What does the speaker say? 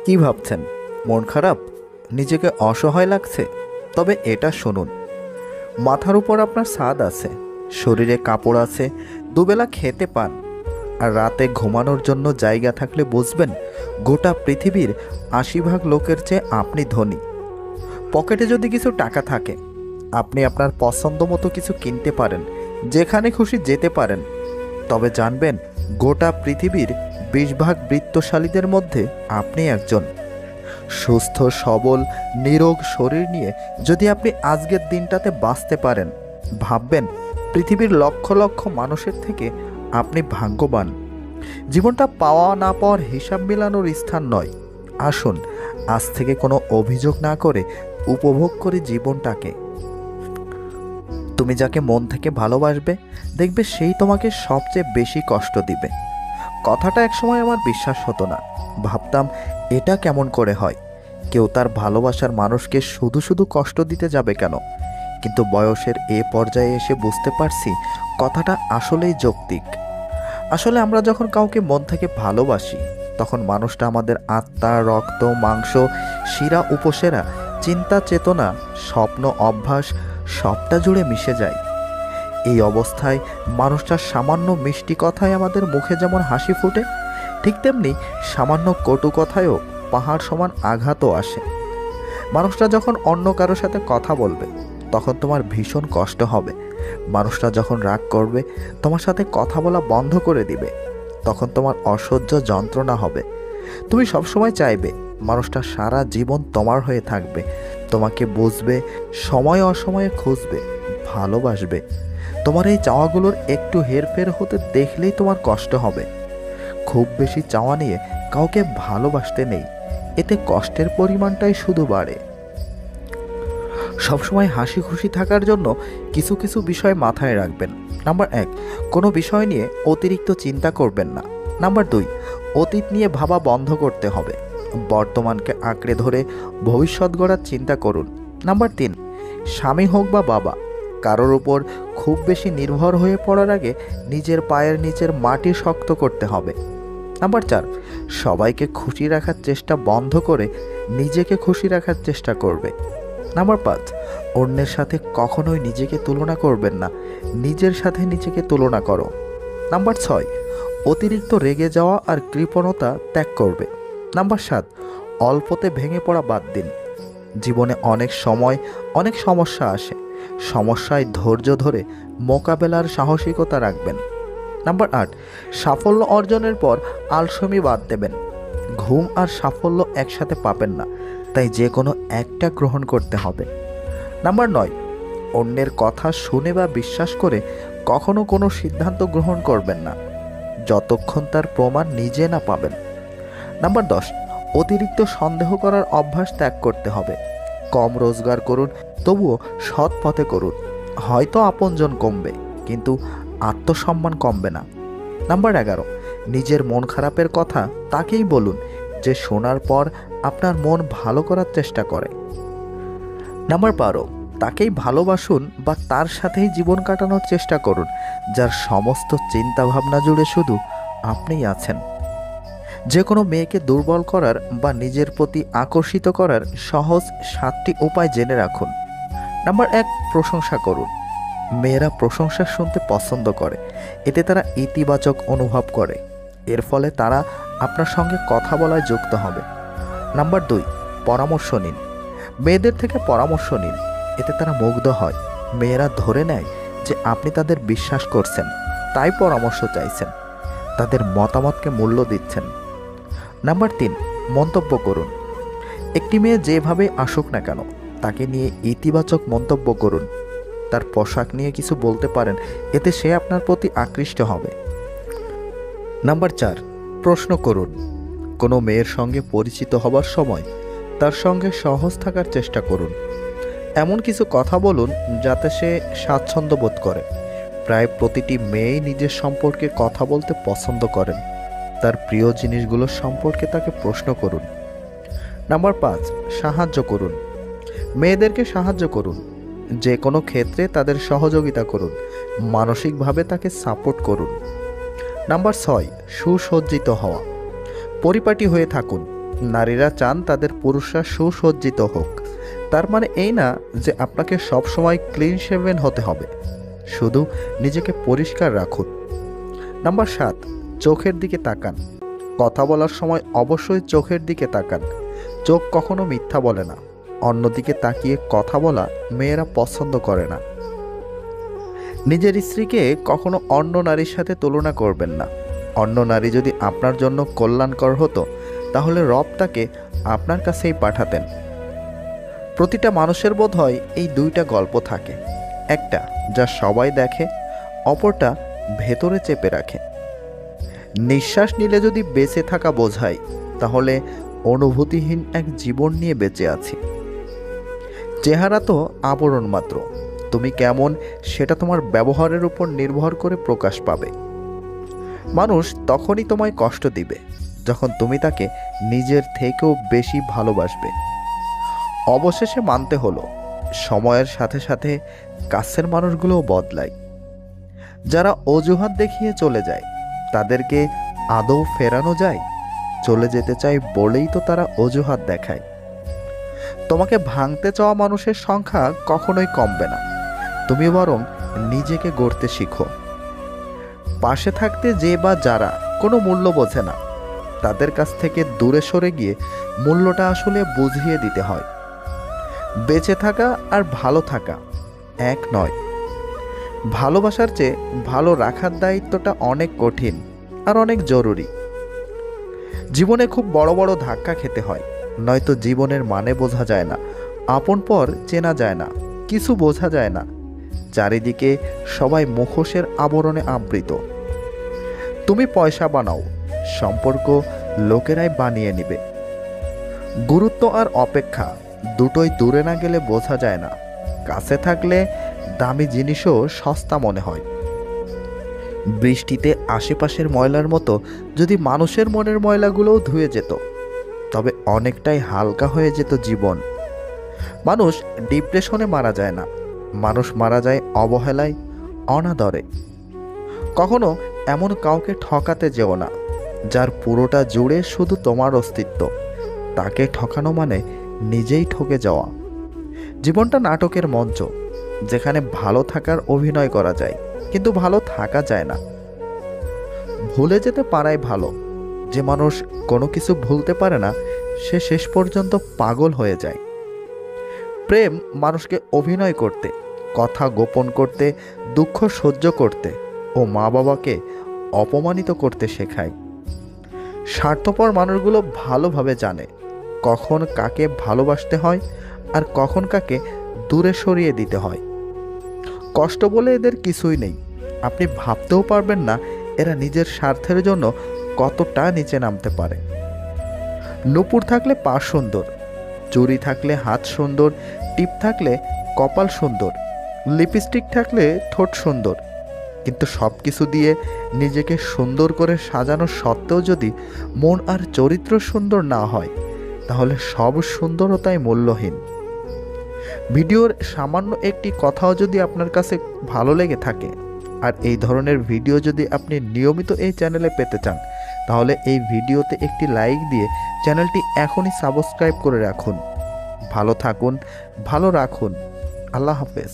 কি ভাবছেন? মন খারাপ? নিজেকে অসহায় লাগছে? তবে এটা শুনুন, মাথার উপর আপনার ছাদ আছে, শরীরে কাপড় আছে, দুবেলা খেতে পান, আর রাতে ঘুমানোর জন্য জায়গা থাকলে বুঝবেন গোটা পৃথিবীর ৮০ ভাগ লোকের চেয়ে আপনি ধনী। পকেটে যদি কিছু টাকা থাকে, আপনি আপনার পছন্দ মতো কিছু কিনতে পারেন, যেখানে খুশি যেতে পারেন। তবে জানবেন, গোটা পৃথিবীর ২০ ভাগ বৃত্তশালীদের মধ্যে আপনি একজন। সুস্থ সবল নিরোগ শরীর নিয়ে যদি আপনি আজকের দিনটাতে বাঁচতে পারেন, ভাববেন পৃথিবীর লক্ষ লক্ষ মানুষের থেকে আপনি ভাগ্যবান। জীবনটা পাওয়া না পাওয়ার হিসাব মেলানোর স্থান নয়। আসুন আজ থেকে কোনো অভিযোগ না করে উপভোগ করি জীবনটাকে। তুমি যাকে মন থেকে ভালোবাসবে, দেখবে সেই তোমাকে সবচেয়ে বেশি কষ্ট দিবে। কথাটা একসময় আমার বিশ্বাস হতো না। ভাবতাম এটা কেমন করে হয়, কেউ তার ভালোবাসার মানুষকে শুধু শুধু কষ্ট দিতে যাবে কেন? কিন্তু বয়সের এ পর্যায়ে এসে বুঝতে পারছি কথাটা আসলেই যৌক্তিক। আসলে আমরা যখন কাউকে মন থেকে ভালোবাসি, তখন মানুষটা আমাদের আত্মা, রক্ত, মাংস, শিরা উপশিরা, চিন্তা, চেতনা, স্বপ্ন, অভ্যাস সবটা জুড়ে মিশে যায়। এই অবস্থায় মানুষটার সামান্য মিষ্টি কথায় আমাদের মুখে যেমন হাসি ফুটে, ঠিক তেমনি সামান্য কটু কথায়ও পাহাড় সমান আঘাতও আসে। মানুষটা যখন অন্য কারো সাথে কথা বলবে, তখন তোমার ভীষণ কষ্ট হবে। মানুষটা যখন রাগ করবে, তোমার সাথে কথা বলা বন্ধ করে দিবে, তখন তোমার অসহ্য যন্ত্রণা হবে। তুমি সবসময় চাইবে মানুষটা সারা জীবন তোমার হয়ে থাকবে, তোমাকে বুঝবে, সময় অসময়ে খুঁজবে, ভালোবাসবে। তোমার এই চাওয়াগুলোর একটু হেরফের হতে দেখলেই তোমার কষ্ট হবে। খুব বেশি চাওয়া নিয়ে কাউকে ভালোবাসতে নেই, এতে কষ্টের পরিমাণটাই শুধু বাড়ে। সবসময় হাসি খুশি থাকার জন্য কিছু কিছু বিষয় মাথায় রাখবেন। নাম্বার ১, কোনো বিষয় নিয়ে অতিরিক্ত চিন্তা করবেন না। নাম্বার ২, অতীত নিয়ে ভাবা বন্ধ করতে হবে, বর্তমানকে আঁকড়ে ধরে ভবিষ্যৎ গড়ার চিন্তা করুন। নাম্বার ৩, স্বামী হোক বা বাবা, কারোর উপর খুব বেশি নির্ভর হয়ে পড়ার আগে নিজের পায়ের নিচের মাটি শক্ত করতে হবে। নাম্বার ৪, সবাইকে খুশি রাখার চেষ্টা বন্ধ করে নিজেকে খুশি রাখার চেষ্টা করবে। নাম্বার ৫, অন্যের সাথে কখনোই নিজেকে তুলনা করবেন না, নিজের সাথে নিজেকে তুলনা করো। নাম্বার ৬, অতিরিক্ত রেগে যাওয়া আর কৃপণতা ত্যাগ করবে। নাম্বার ৭, অল্পতে ভেঙে পড়া বাদ দিন। জীবনে অনেক সময় অনেক সমস্যা আসে, সমস্যায় ধৈর্য ধরে মোকাবেলার সাহসিকতা রাখবেন। নাম্বার ৮, সাফল্য অর্জনের পর আলসেমি বাদ দেবেন। ঘুম আর সাফল্য একসাথে পাবেন না, তাই যে কোনো একটা গ্রহণ করতে হবে। নাম্বার ৯, অন্যের কথা শুনে বা বিশ্বাস করে কখনো কোনো সিদ্ধান্ত গ্রহণ করবেন না, যতক্ষণ তার প্রমাণ নিজে না পাবেন। নাম্বার ১০, অতিরিক্ত সন্দেহ করার অভ্যাস ত্যাগ করতে হবে। কম রোজগার করুন, তবুও সৎ পথে করুন। হয়তো আপনজন কমবে, কিন্তু আত্মসম্মান কমবে না। নাম্বার ১১, নিজের মন খারাপের কথা তাকেই বলুন যে শোনার পর আপনার মন ভালো করার চেষ্টা করে। নাম্বার ১২, তাকেই ভালোবাসুন বা তার সাথেই জীবন কাটানোর চেষ্টা করুন, যার সমস্ত চিন্তা ভাবনা জুড়ে শুধু আপনিই আছেন। যে কোনো মেয়েকে দুর্বল করার বা নিজের প্রতি আকর্ষিত করার সহজ ৭টি উপায় জেনে রাখুন। নাম্বার ১, প্রশংসা করুন। মেয়েরা প্রশংসা শুনতে পছন্দ করে, এতে তারা ইতিবাচক অনুভব করে, এর ফলে তারা আপনার সঙ্গে কথা বলায় যুক্ত হবে। নাম্বার ২, পরামর্শ নিন। মেয়েদের থেকে পরামর্শ নিন, এতে তারা মুগ্ধ হয়। মেয়েরা ধরে নেয় যে আপনি তাদের বিশ্বাস করছেন, তাই পরামর্শ চাইছেন, তাদের মতামতকে মূল্য দিচ্ছেন। নাম্বার ৩, মন্তব্য করুন। একটি মেয়ে যেভাবে আসুক না কেন, তাকে নিয়ে ইতিবাচক মন্তব্য করুন। তার পোশাক নিয়ে কিছু বলতে পারেন, এতে সে আপনার প্রতি আকৃষ্ট হবে। নাম্বার ৪, প্রশ্ন করুন। কোনো মেয়ের সঙ্গে পরিচিত হবার সময় তার সঙ্গে সহজ থাকার চেষ্টা করুন। এমন কিছু কথা বলুন যাতে সে স্বাচ্ছন্দ্য বোধ করে। প্রায় প্রতিটি মেয়েই নিজের সম্পর্কে কথা বলতে পছন্দ করেন। তার প্রিয় জিনিসগুলোর সম্পর্কে তাকে প্রশ্ন করুন। নাম্বার ৫, সাহায্য করুন। মেয়েদেরকে সাহায্য করুন, যে কোনো ক্ষেত্রে তাদের সহযোগিতা করুন, মানসিকভাবে তাকে সাপোর্ট করুন। নাম্বার ৬, সুসজ্জিত হওয়া। পরিপাটি হয়ে থাকুন, নারীরা চান তাদের পুরুষরা সুসজ্জিত হোক। তার মানে এই না যে আপনাকে সবসময় ক্লিন শেভেন হতে হবে, শুধু নিজেকে পরিষ্কার রাখুন। নাম্বার 7, চোখের দিকে তাকান। কথা বলার সময় অবশ্যই চোখের দিকে তাকান। চোখ কখনো মিথ্যা বলে না। অন্যদিকে তাকিয়ে কথা বলা মেয়েরা পছন্দ করে না। নিজের স্ত্রীকে কখনো অন্য নারীর সাথে তুলনা করবেন না। অন্য নারী যদি আপনার জন্য কল্যাণকর হতো তাহলে রব তাকে আপনার কাছেই পাঠাতেন। প্রতিটা মানুষের বোধহয় এই দুইটা গল্প থাকে, একটা যা সবাই দেখে, অপরটা ভেতরে চেপে রাখে। নিঃশ্বাস নিলে যদি বেঁচে থাকা বোঝায়, তাহলে অনুভূতিহীন এক জীবন নিয়ে বেঁচে আছি। চেহারা তো আবরণ মাত্র, তুমি কেমন সেটা তোমার ব্যবহারের উপর নির্ভর করে প্রকাশ পাবে। মানুষ তখনই তোমায় কষ্ট দিবে যখন তুমি তাকে নিজের থেকেও বেশি ভালোবাসবে। অবশেষে মানতে হলো, সময়ের সাথে সাথে কাছের মানুষগুলোও বদলায়। যারা অজুহাত দেখিয়ে চলে যায়, তাদেরকে আদৌ ফেরানো যায়? চলে যেতে চাই বলেই তো তারা অজুহাত দেখায়। তোমাকে ভাঙতে চাওয়া মানুষের সংখ্যা কখনোই কমবে না, তুমি বরং নিজেকে গড়তে শিখো। পাশে থাকতে যে বা যারা কোনো মূল্য বোঝে না, তাদের কাছ থেকে দূরে সরে গিয়ে মূল্যটা আসলে বুঝিয়ে দিতে হয়। বেঁচে থাকা আর ভালো থাকা এক নয়। ভালোবাসার চেয়ে ভালো রাখার দায়িত্বটা অনেক কঠিন আর অনেক জরুরি। জীবনে খুব বড় বড় ধাক্কা খেতে হয়, নয়তো জীবনের মানে বোঝা যায় না, আপন পর চেনা যায় না, কিছু বোঝা যায় না। চারিদিকে সবাই মুখোশের আবরণে আবৃত। তুমি পয়সা বানাও, সম্পর্ক লোকেরাই বানিয়ে নিবে। গুরুত্ব আর অপেক্ষা দুটোই দূরে না গেলে বোঝা যায় না। কাছে থাকলে দামি জিনিসও সস্তা মনে হয়। বৃষ্টিতে আশেপাশের ময়লার মতো যদি মানুষের মনের ময়লাগুলোও ধুয়ে যেত, তবে অনেকটাই হালকা হয়ে যেত জীবন। মানুষ ডিপ্রেশনে মারা যায় না, মানুষ মারা যায় অবহেলায়, অনাদরে। কখনো এমন কাউকে ঠকাতে যেও না যার পুরোটা জুড়ে শুধু তোমার অস্তিত্ব। তাকে ঠকানো মানে নিজেই ঠকে যাওয়া। জীবনটা নাটকের মঞ্চ, যেখানে ভালো থাকার অভিনয় করা যায় কিন্তু ভালো থাকা যায় না। ভুলে যেতে পারাই ভালো। যে মানুষ কোনো কিছু ভুলতে পারে না, সে শেষ পর্যন্ত পাগল হয়ে যায়। প্রেম মানুষকে অভিনয় করতে, কথা গোপন করতে, দুঃখ সহ্য করতে ও মা বাবাকে অপমানিত করতে শেখায়। স্বার্থপর মানুষগুলো ভালোভাবে জানে কখন কাকে ভালোবাসতে হয় আর কখন কাকে দূরে সরিয়ে দিতে হয়। কষ্ট বলে এদের কিছুই নেই। আপনি ভাবতেও পারবেন না এরা নিজের স্বার্থের জন্য কতটা নিচে নামতে পারে। নুপুর থাকলে পা সুন্দর, চুড়ি থাকলে হাত সুন্দর, টিপ থাকলে কপাল সুন্দর, লিপস্টিক থাকলে ঠোঁট সুন্দর। কিন্তু সব কিছু দিয়ে নিজেকে সুন্দর করে সাজানো সত্ত্বেও যদি মন আর চরিত্র সুন্দর না হয়, তাহলে সব সুন্দরতাই মূল্যহীন। ভিডিওর সামান্য একটি কথাও যদি আপনার কাছে ভালো লেগে থাকে আর এই ধরনের ভিডিও যদি আপনি নিয়মিত এই চ্যানেলে পেতে চান, তাহলে এই ভিডিওতে একটি লাইক দিয়ে চ্যানেলটি এখনই সাবস্ক্রাইব করে রাখুন। ভালো থাকুন, ভালো রাখুন। আল্লাহ হাফেজ।